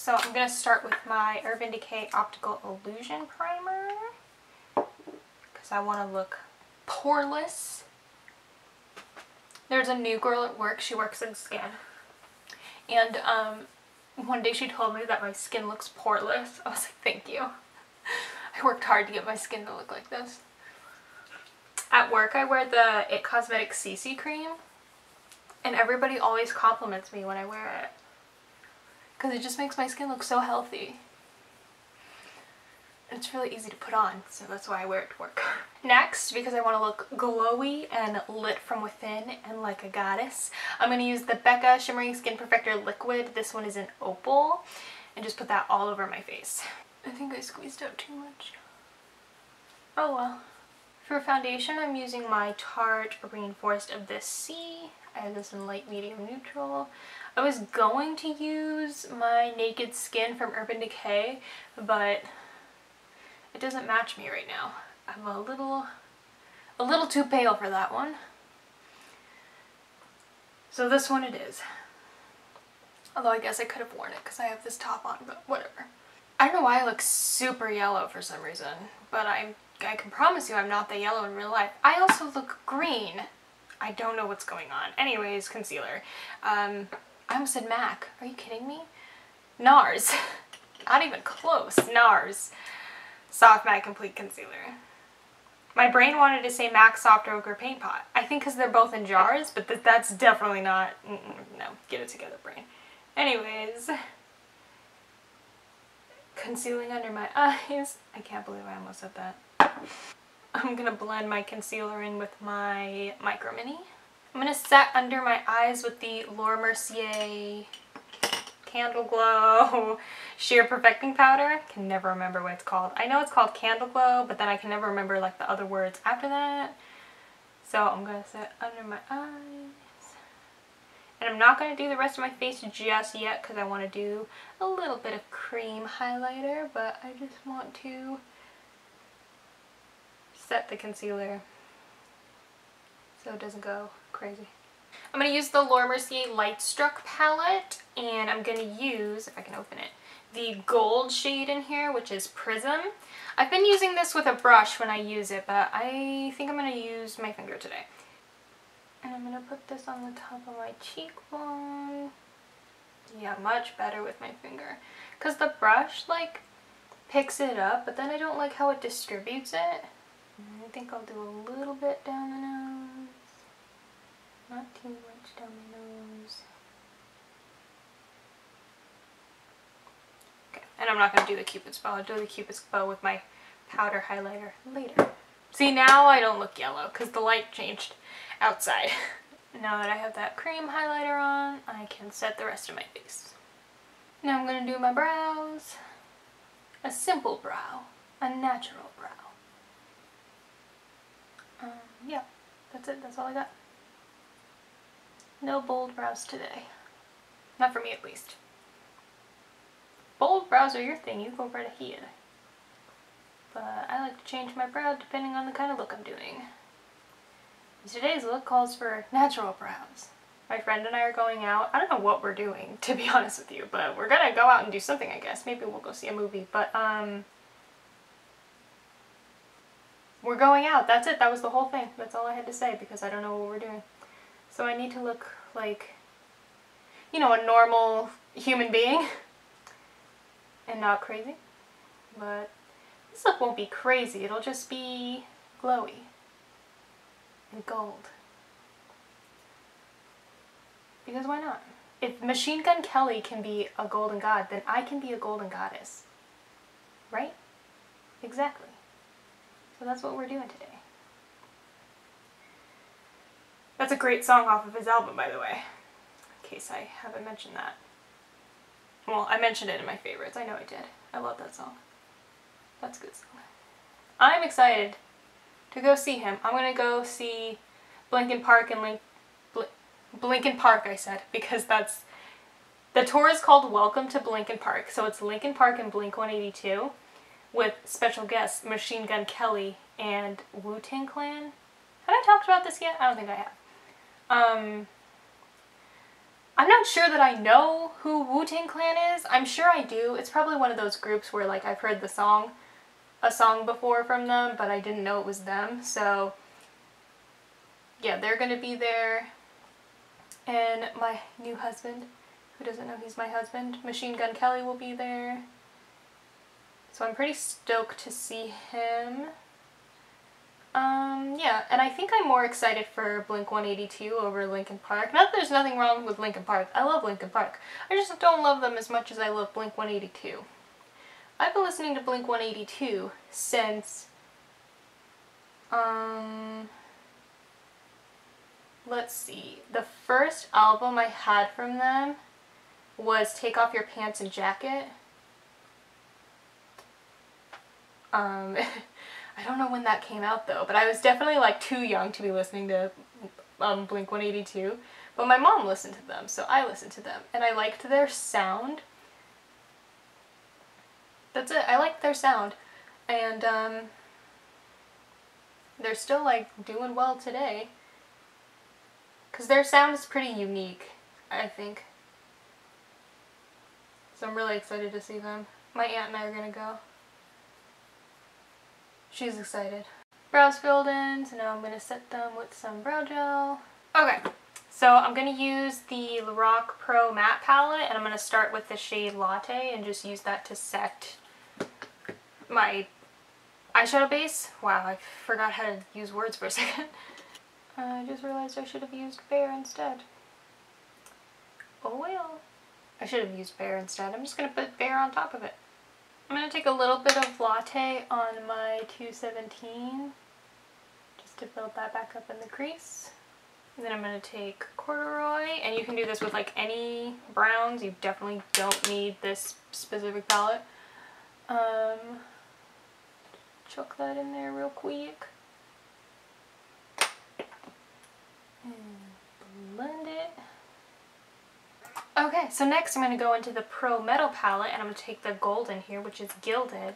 So I'm going to start with my Urban Decay Optical Illusion Primer because I want to look poreless. There's a new girl at work, she works in skin, and one day she told me that my skin looks poreless. I was like, thank you. I worked hard to get my skin to look like this. At work I wear the It Cosmetics CC cream, and everybody always compliments me when I wear it because it just makes my skin look so healthy. It's really easy to put on, so that's why I wear it to work. Next, because I want to look glowy and lit from within and like a goddess, I'm going to use the Becca Shimmering Skin Perfector Liquid. This one is in Opal, and just put that all over my face. I think I squeezed out too much. Oh well. For foundation, I'm using my Tarte Rainforest of the Sea. I have this in light, medium, neutral. I was going to use my Naked Skin from Urban Decay, but it doesn't match me right now. I'm a little too pale for that one. So this one it is. Although I guess I could have worn it because I have this top on, but whatever. I don't know why I look super yellow for some reason, but I can promise you I'm not that yellow in real life. I also look green. I don't know what's going on. Anyways, concealer. I almost said MAC. Are you kidding me? NARS. Not even close. NARS. Soft Matte Complete Concealer. My brain wanted to say MAC Soft Ochre Paint Pot. I think because they're both in jars, but that's definitely not... no, get it together, brain. Anyways. Concealing under my eyes. I can't believe I almost said that. I'm going to blend my concealer in with my Micro Mini. I'm going to set under my eyes with the Mercier Candleglow Sheer Perfecting Powder. Can never remember what it's called. I know it's called Candleglow, but then I can never remember like the other words after that. So I'm going to set under my eyes. And I'm not going to do the rest of my face just yet because I want to do a little bit of cream highlighter, but I just want to set the concealer so it doesn't go crazy. I'm going to use the Mercier Light Struck palette, and I'm going to use, if I can open it, the gold shade in here, which is Prism. I've been using this with a brush when I use it, but I think I'm going to use my finger today. And I'm going to put this on the top of my cheekbone. Yeah, much better with my finger. Because the brush, like, picks it up, but then I don't like how it distributes it. I think I'll do a little bit down the nose. Not too much down the nose. Okay, and I'm not going to do the Cupid's bow. I'll do the Cupid's bow with my powder highlighter later. See, now I don't look yellow because the light changed outside. Now that I have that cream highlighter on, I can set the rest of my face. Now I'm going to do my brows. A simple brow. A natural brow. Yeah, that's it. That's all I got. No bold brows today. Not for me, at least. Bold brows are your thing. You go right ahead. But I like to change my brow depending on the kind of look I'm doing. Today's look calls for natural brows. My friend and I are going out. I don't know what we're doing, to be honest with you, but we're gonna go out and do something, I guess. Maybe we'll go see a movie, but we're going out. That's it. That was the whole thing. That's all I had to say because I don't know what we're doing. So I need to look like, you know, a normal human being and not crazy. But this look won't be crazy. It'll just be glowy and gold. Because why not? If Machine Gun Kelly can be a golden god, then I can be a golden goddess. Right? Exactly. So that's what we're doing today. That's a great song off of his album, by the way. In case I haven't mentioned that. Well, I mentioned it in my favorites. I know I did. I love that song. That's a good song. I'm excited to go see him. I'm going to go see Linkin Park and Linkin Park, I said, because that's... The tour is called Welcome to Linkin Park. So it's Linkin Park and Blink-182 with special guests Machine Gun Kelly and Wu-Tang Clan. Have I talked about this yet? I don't think I have. I'm not not sure that I know who Wu-Tang Clan is. I'm sure I do. It's probably one of those groups where like I've heard a song before from them, but I didn't know it was them. So yeah, they're gonna be there. And my new husband, who doesn't know he's my husband, Machine Gun Kelly, will be there. So I'm pretty stoked to see him. Yeah, and I think I'm more excited for Blink-182 over Linkin Park. Not that there's nothing wrong with Linkin Park. I love Linkin Park. I just don't love them as much as I love Blink-182. I've been listening to Blink-182 since, let's see, the first album I had from them was Take Off Your Pants and Jacket. I don't know when that came out though, but I was definitely like too young to be listening to Blink-182, but my mom listened to them, so I listened to them, and I liked their sound. That's it, I liked their sound, and they're still like doing well today, because their sound is pretty unique, I think. So I'm really excited to see them. My aunt and I are gonna go. She's excited. Brows filled in, so now I'm going to set them with some brow gel. Okay, so I'm going to use the Lorac Pro Matte Palette, and I'm going to start with the shade Latte and just use that to set my eyeshadow base. Wow, I forgot how to use words for a second. I just realized I should have used Bare instead. Oh well. I should have used Bare instead. I'm just going to put Bare on top of it. I'm going to take a little bit of Latte on my 217 just to build that back up in the crease. And then I'm going to take Corduroy, and you can do this with like any browns. You definitely don't need this specific palette. Chuck that in there real quick. And blend it. Okay, so next I'm going to go into the Pro Metal palette, and I'm going to take the gold in here, which is Gilded,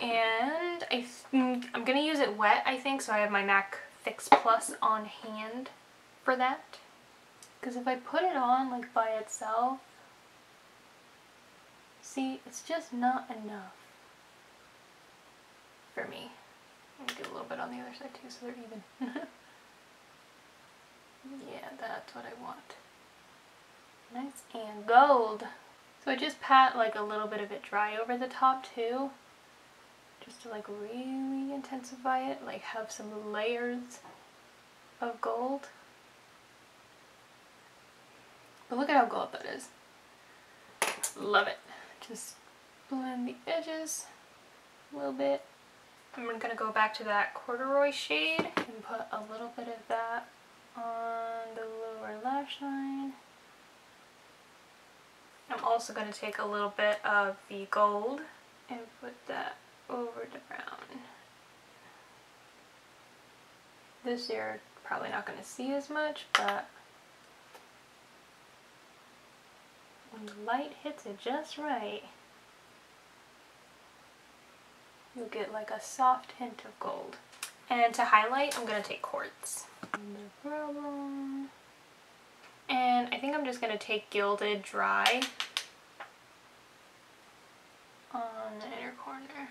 and I'm going to use it wet, I think, so I have my MAC Fix Plus on hand for that. Because if I put it on like by itself, see, it's just not enough for me. I'm going to do a little bit on the other side too so they're even. Yeah, that's what I want. Nice and gold. So I just pat like a little bit of it dry over the top too, just to like really intensify it, like have some layers of gold. But look at how gold that is. Love it. Just blend the edges a little bit. I'm gonna go back to that corduroy shade and put a little bit of that on the lower lash line. I'm also going to take a little bit of the gold and put that over the brown. This you're probably not going to see as much, but when the light hits it just right, you'll get like a soft hint of gold. And to highlight, I'm going to take Quartz. No problem. And I think I'm just going to take Gilded Dry on the inner corner.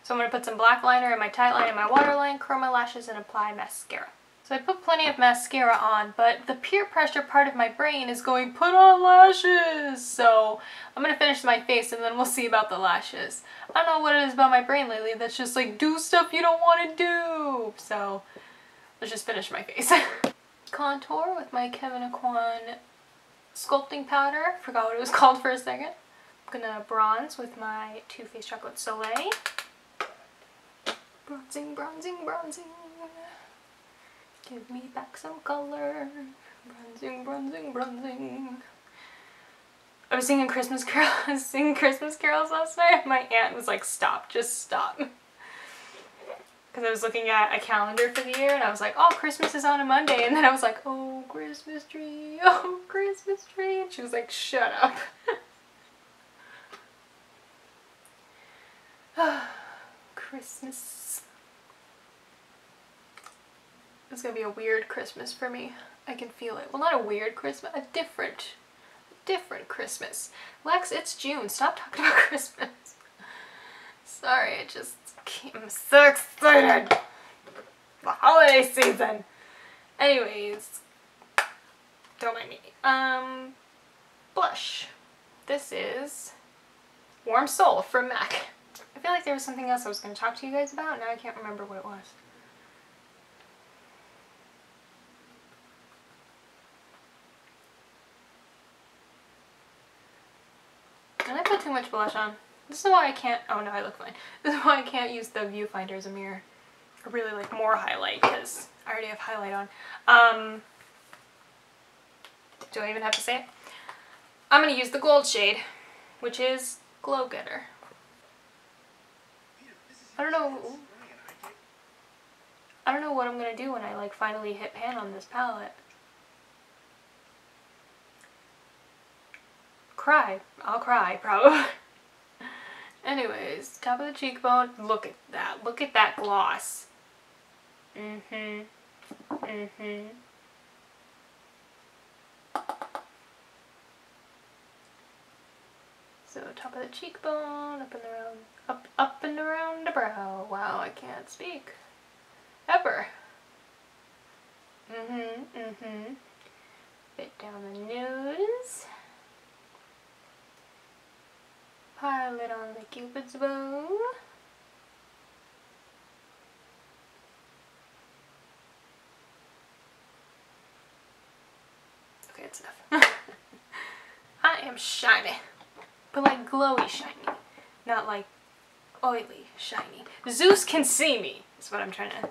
So I'm going to put some black liner in my tight line and my waterline, curl my lashes, and apply mascara. So I put plenty of mascara on, but the peer pressure part of my brain is going, put on lashes! So I'm going to finish my face and then we'll see about the lashes. I don't know what it is about my brain lately that's just like, do stuff you don't want to do! So let's just finish my face. Contour with my Kevyn Aucoin sculpting powder. Forgot what it was called for a second. I'm gonna bronze with my Too Faced Chocolate Soleil. Bronzing, bronzing, bronzing. Give me back some color. Bronzing, bronzing, bronzing. I was singing Christmas carols last night. My aunt was like, stop, just stop. Because I was looking at a calendar for the year and I was like, oh, Christmas is on a Monday. And then I was like, oh, Christmas tree, oh, Christmas tree. And she was like, shut up. Christmas. It's going to be a weird Christmas for me. I can feel it. Well, not a weird Christmas, a different different Christmas. Lex, it's June. Stop talking about Christmas. Sorry, I'm so excited. The holiday season. Anyways, don't mind me. Blush. This is Warm Soul from MAC. I feel like there was something else I was going to talk to you guys about. Now I can't remember what it was. And I put too much blush on. This is why I can't, oh no, I look fine. This is why I can't use the viewfinder as a mirror. I really like more highlight because I already have highlight on. Do I even have to say it? I'm going to use the gold shade, which is Glow Getter. I don't know what I'm going to do when I like finally hit pan on this palette. Cry. I'll cry, probably. Anyways, top of the cheekbone. Look at that. Look at that gloss. So top of the cheekbone, up and around, up and around the brow. Wow, I can't speak. Ever. Bit down the nose. Pile it on the Cupid's bow. Okay, it's enough. I am shiny. But like glowy shiny. Not like oily shiny. Zeus can see me, is what I'm trying to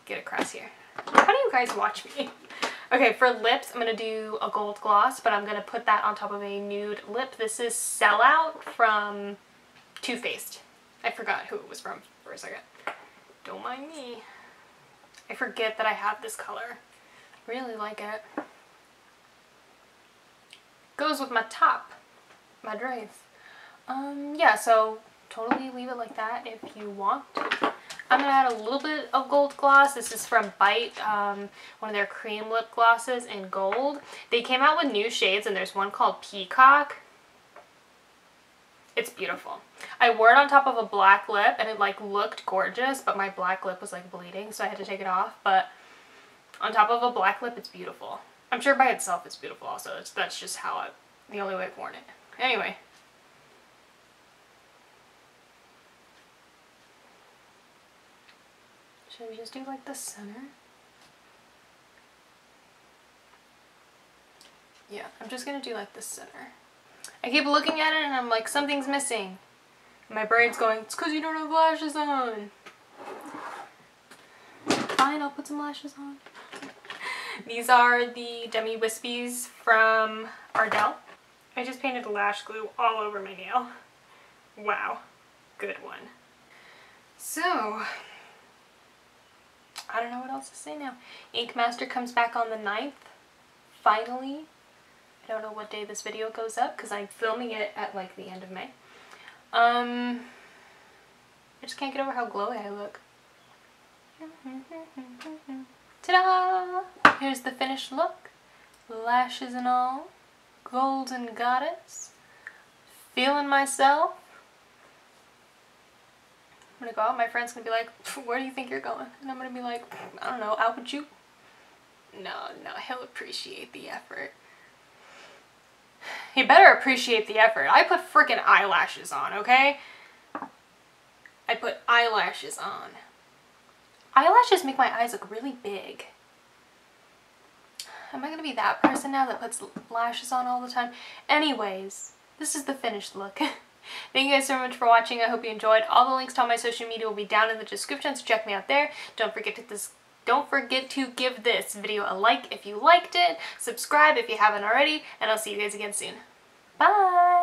get across here. How do you guys watch me? Okay, for lips, I'm going to do a gold gloss, but I'm going to put that on top of a nude lip. This is Sellout from Too Faced. I forgot who it was from for a second. Don't mind me. I forget that I have this color. Really like it. Goes with my top, my dress. Yeah, so totally leave it like that if you want. I'm going to add a little bit of gold gloss. This is from Bite, one of their cream lip glosses in gold. They came out with new shades and there's one called Peacock. It's beautiful. I wore it on top of a black lip and it like looked gorgeous, but my black lip was like bleeding, so I had to take it off. But on top of a black lip, it's beautiful. I'm sure by itself it's beautiful also. That's just how the only way I've worn it. Anyway. Should we just do like the center? Yeah, I'm just gonna do like the center. I keep looking at it and I'm like, something's missing. And my brain's going, it's because you don't have lashes on. Fine, I'll put some lashes on. These are the Demi Wispies from Ardell. I just painted lash glue all over my nail. Wow, good one. So, I don't know what else to say now. Ink Master comes back on the 9th, finally. I don't know what day this video goes up because I'm filming it at like the end of May. I just can't get over how glowy I look. Ta-da! Here's the finished look. Lashes and all. Golden goddess. Feeling myself. I'm gonna go out, my friend's gonna be like, where do you think you're going? And I'm gonna be like, I don't know, out with you? No, he'll appreciate the effort. He better appreciate the effort. I put freaking eyelashes on, okay? I put eyelashes on. Eyelashes make my eyes look really big. Am I gonna be that person now that puts lashes on all the time? Anyways, this is the finished look. Thank you guys so much for watching. I hope you enjoyed. All the links to all my social media will be down in the description, so check me out there. Don't forget to give this video a like if you liked it, subscribe if you haven't already, and I'll see you guys again soon. Bye!